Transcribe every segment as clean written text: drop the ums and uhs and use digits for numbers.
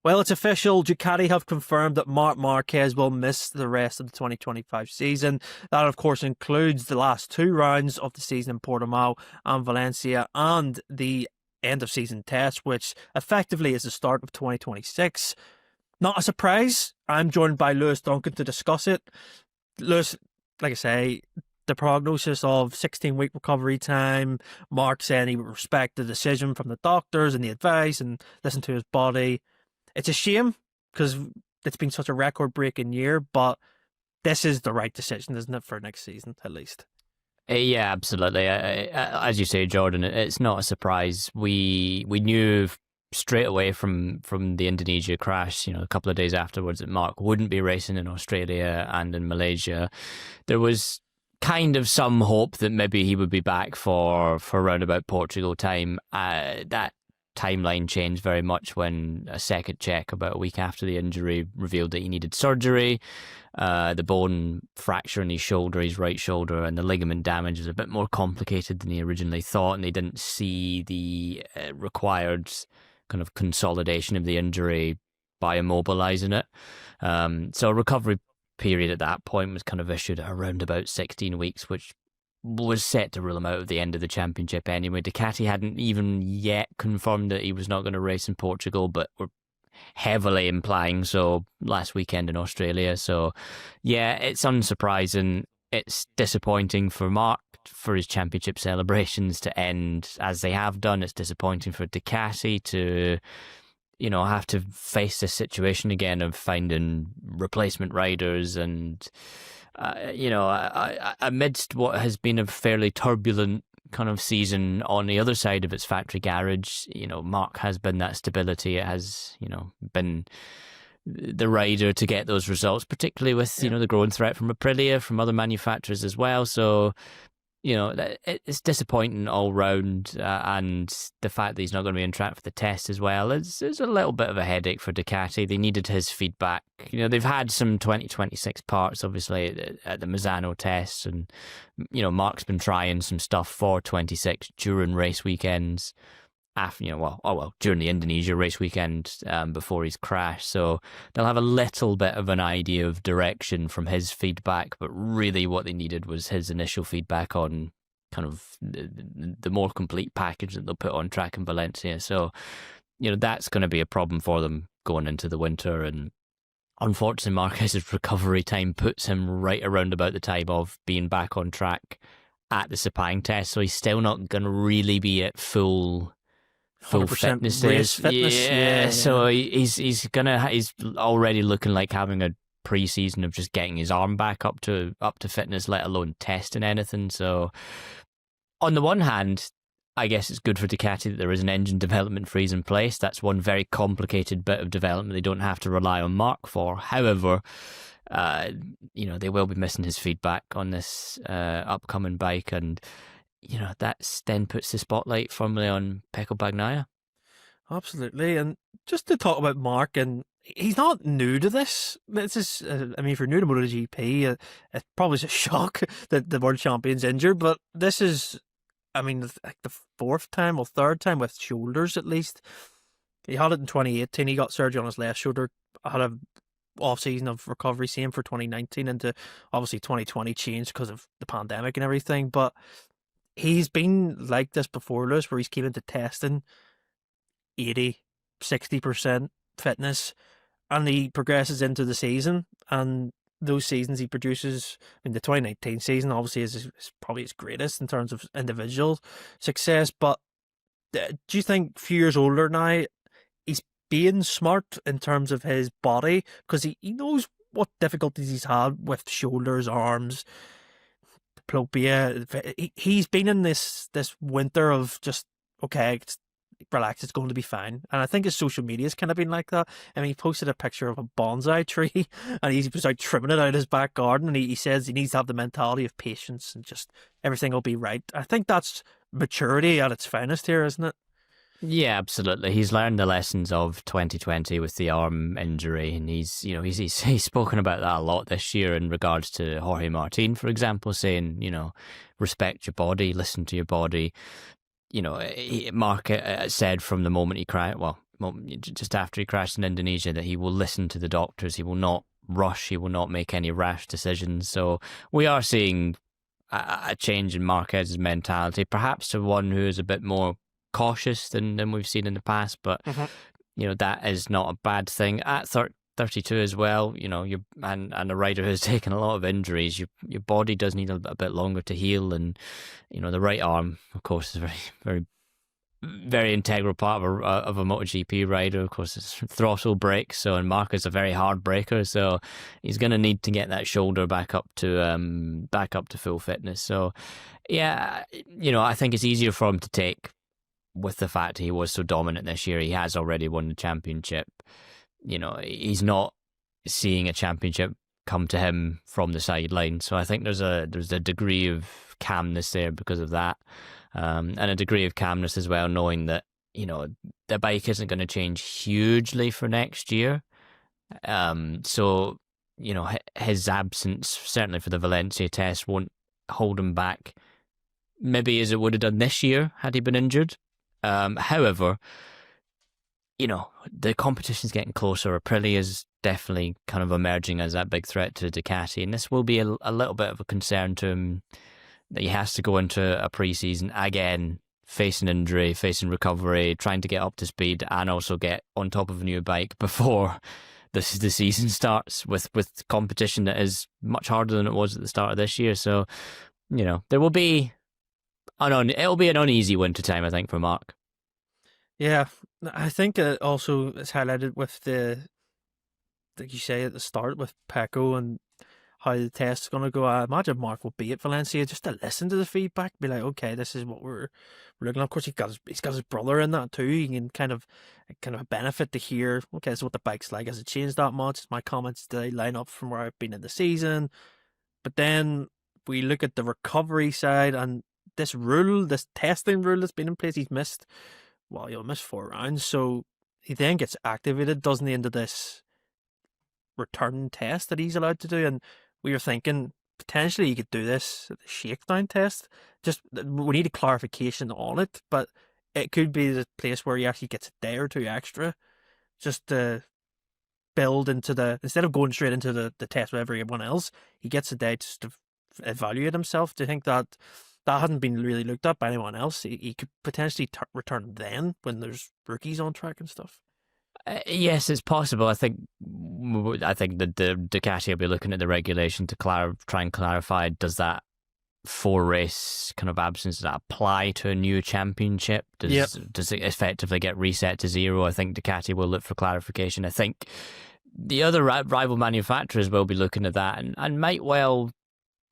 Well, it's official. Ducati have confirmed that Marc Marquez will miss the rest of the 2025 season. That, of course, includes the last 2 rounds of the season in Portimao and Valencia and the end of season test, which effectively is the start of 2026. Not a surprise. I'm joined by Lewis Duncan to discuss it. Lewis, like I say, the prognosis of 16-week recovery time, Mark saying he would respect the decision from the doctors and the advice and listen to his body. It's a shame because it's been such a record-breaking year, but this is the right decision, isn't it, for next season at least? Yeah, absolutely. As you say, Jordan, it's not a surprise. We knew straight away from the Indonesia crash, a couple of days afterwards, that Mark wouldn't be racing in Australia and in Malaysia. There was kind of some hope that maybe he would be back for around about Portugal time. That timeline changed very much when a second check about a week after the injury revealed that he needed surgery. The bone fracture in his shoulder, his right shoulder, and the ligament damage was a bit more complicated than he originally thought, and they didn't see the required kind of consolidation of the injury by immobilising it. So a recovery period at that point was kind of issued at around about 16 weeks, which was set to rule him out of the end of the championship anyway. Ducati hadn't even yet confirmed that he was not going to race in Portugal, but were heavily implying so last weekend in Australia. So yeah, it's unsurprising. It's disappointing for Marc for his championship celebrations to end as they have done. It's disappointing for Ducati to have to face this situation again of finding replacement riders and amidst what has been a fairly turbulent kind of season on the other side of its factory garage, Marc has been that stability. It has, been the rider to get those results, particularly with, the growing threat from Aprilia, from other manufacturers as well. So, it's disappointing all round, and the fact that he's not going to be on track for the test as well is a little bit of a headache for Ducati. They needed his feedback. They've had some 2026 parts, obviously, at the Misano tests, and, Marc's been trying some stuff for 26 during race weekends, after, during the Indonesia race weekend before his crash. So they'll have a little bit of an idea of direction from his feedback, but really what they needed was his initial feedback on kind of the more complete package that they'll put on track in Valencia. So, that's going to be a problem for them going into the winter. And unfortunately, Marquez's recovery time puts him right around about the time of being back on track at the Sepang test. So he's still not going to really be at full fitness days. Yeah. So he's already looking like having a pre-season of just getting his arm back up to fitness, let alone testing anything. So on the one hand, I guess it's good for Ducati that there is an engine development freeze in place. That's one very complicated bit of development they don't have to rely on Marc for. However, they will be missing his feedback on this upcoming bike, and that's then puts the spotlight firmly on Pecco Bagnaia. Absolutely. And just to talk about Marc, and he's not new to this. This is, if you're new to MotoGP, it probably is a shock that the world champion's injured, but this is, like the 4th time or 3rd time with shoulders at least. He had it in 2018. He got surgery on his left shoulder. Had a off season of recovery, same for 2019, into obviously 2020 changed because of the pandemic and everything, but he's been like this before, Lewis, where he's came into testing 80, 60% fitness, and he progresses into the season, and those seasons he produces, the 2019 season obviously is probably his greatest in terms of individual success, but do you think a few years older now, he's being smart in terms of his body, because he knows what difficulties he's had with shoulders, arms, diplopia. He's been in this winter of just, okay, relax, it's going to be fine. And I think his social media has kind of been like that. He posted a picture of a bonsai tree and he was out trimming it out of his back garden, and he says he needs to have the mentality of patience and just everything will be right. I think that's maturity at its finest here, isn't it? Yeah, absolutely. He's learned the lessons of 2020 with the arm injury, and he's spoken about that a lot this year in regards to Jorge Martin, for example, saying, respect your body, listen to your body. Marc said from the moment he crashed, just after he crashed in Indonesia, that he will listen to the doctors. He will not rush. He will not make any rash decisions. So we are seeing a change in Marquez's mentality, perhaps to one who is a bit more cautious than we've seen in the past. But that is not a bad thing at 32 as well. And a rider who's taken a lot of injuries. Your body does need a bit longer to heal, and the right arm, of course, is a very, very, very integral part of a MotoGP rider. Of course, it's throttle brakes. And Marc is a very hard braker, so he's going to need to get that shoulder back up to full fitness. So, yeah, I think it's easier for him to take with the fact he was so dominant this year. He has already won the championship. He's not seeing a championship come to him from the sideline. So I think there's a degree of calmness there because of that. And a degree of calmness as well, knowing that, the bike isn't going to change hugely for next year. So, his absence, certainly for the Valencia test, won't hold him back maybe as it would have done this year had he been injured. However, the competition's getting closer. Aprilia is definitely kind of emerging as that big threat to Ducati, and this will be a little bit of a concern to him, that he has to go into a pre-season again, facing injury, facing recovery, trying to get up to speed, and also get on top of a new bike before the season starts with competition that is much harder than it was at the start of this year. So, there will be it'll be an uneasy winter time, I think, for Marc. Yeah, I think it also is highlighted with like you say at the start, with Pecco and how the test's going to go. I imagine Marc will be at Valencia just to listen to the feedback, be like, okay, this is what we're looking at. Of course, he's got his brother in that too. He can kind of benefit to hear, okay, this is what the bike's like. Has it changed that much? My comments, do they line up from where I've been in the season? But then we look at the recovery side, and this testing rule that's been in place, he's missed 4 rounds. So he then gets activated, doesn't he, into this return test that he's allowed to do. And we were thinking potentially he could do this at the shakedown test. Just, we need a clarification on it, but it could be the place where he actually gets a day or two extra just to build into instead of going straight into the test with everyone else, he gets a day just to evaluate himself. Do you think that hasn't been really looked at by anyone else? He could potentially return then when there's rookies on track and stuff. Yes, it's possible. I think that the Ducati will be looking at the regulation to try and clarify, does that 4-race kind of absence, does that apply to a new championship? Does it effectively get reset to 0? I think Ducati will look for clarification. I think the other rival manufacturers will be looking at that and might well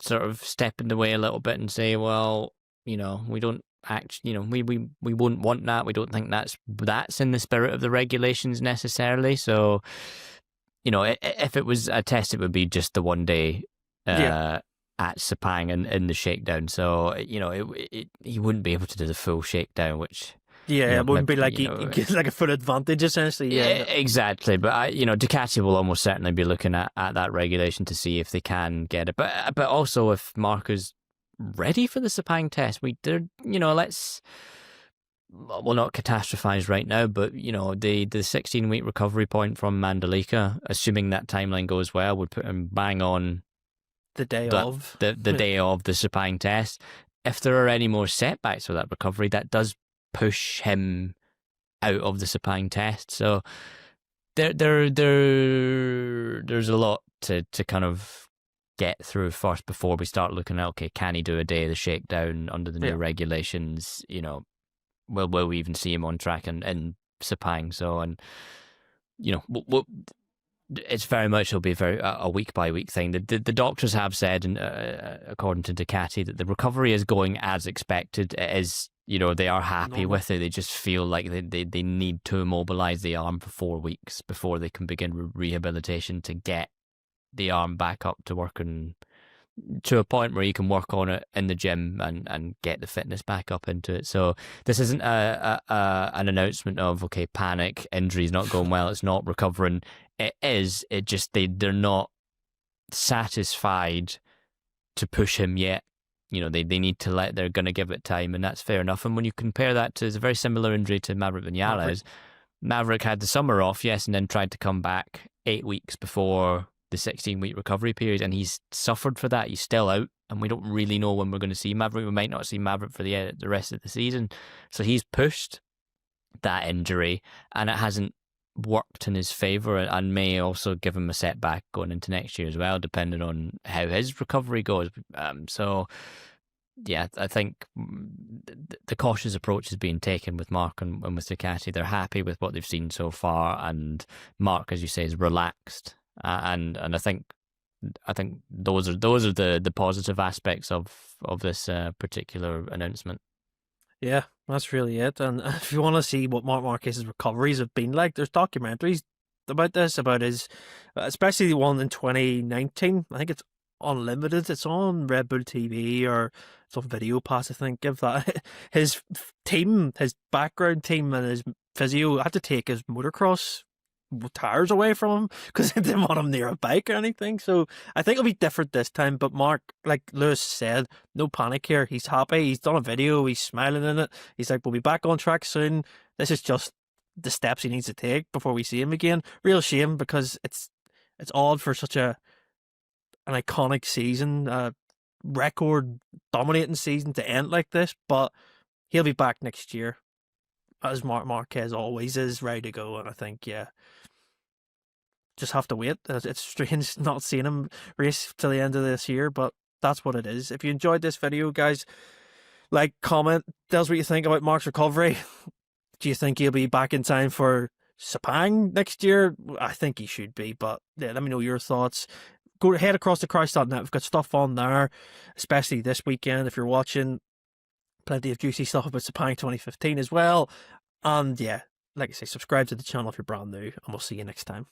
sort of step in the way a little bit and say, well, we don't actually, we wouldn't want that. We don't think that's in the spirit of the regulations necessarily. So, if it was a test, it would be just the 1 day at Sepang and in the shakedown. So, he wouldn't be able to do the full shakedown, which... Yeah, it wouldn't be like he gets like a full advantage, essentially. Yeah, exactly. But Ducati will almost certainly be looking at that regulation to see if they can get it. But also if Marc is ready for the Sepang test, let's not catastrophize right now, but the 16-week recovery point from Mandalika, assuming that timeline goes well, would put him bang on the day of the day of the Sepang test. If there are any more setbacks for that recovery, that does push him out of the Sepang test. So there's a lot to kind of get through first before we start looking at, okay, can he do a day of the shakedown under the new regulations? Will we even see him on track in Sepang? So, and it's very much, it'll be a week by week thing. The doctors have said, and according to Ducati, that the recovery is going as expected. It is, they are happy with it. They just feel like they need to immobilise the arm for 4 weeks before they can begin rehabilitation to get the arm back up to working to a point where you can work on it in the gym and get the fitness back up into it. So this isn't an announcement of, okay, panic, injury's not going well, it's not recovering. It is. It just they're not satisfied to push him yet. They need to they're going to give it time, and that's fair enough. And when you compare that to, it's a very similar injury to Maverick Vinales. Maverick had the summer off, yes, and then tried to come back 8 weeks before the 16-week recovery period, and he's suffered for that. He's still out, and we don't really know when we're going to see Maverick. We might not see Maverick for the rest of the season. So he's pushed that injury, and it hasn't worked in his favour, and may also give him a setback going into next year as well, depending on how his recovery goes. So yeah, I think the cautious approach is being taken with Marc and with Ducati. They're happy with what they've seen so far, and Marc, as you say, is relaxed, and I think those are the positive aspects of this particular announcement. Yeah, that's really it. And if you want to see what Marc Marquez's recoveries have been like, there's documentaries about this, about his, especially the one in 2019. I think it's unlimited. It's on Red Bull TV, or it's on Video Pass, I think. Give that. His team, his background team, and his physio had to take his motocross tires away from him because they didn't want him near a bike or anything. So I think it'll be different this time. But Marc, like Lewis said, no panic here. He's happy. He's done a video. He's smiling in it. He's like, we'll be back on track soon. This is just the steps he needs to take before we see him again. Real shame, because it's odd for such an iconic season, record dominating season to end like this. But he'll be back next year, as Marc Marquez always is, ready to go. And I think, yeah, just have to wait. It's strange not seeing him race till the end of this year, but that's what it is. If you enjoyed this video, guys, like, comment, tell us what you think about Marc's recovery. Do you think he'll be back in time for Sepang next year? I think he should be, but yeah, let me know your thoughts. Go head across to Christ.net. We've got stuff on there, especially this weekend if you're watching. Plenty of juicy stuff about Sepang 2015 as well. And yeah, like I say, subscribe to the channel if you're brand new, and we'll see you next time.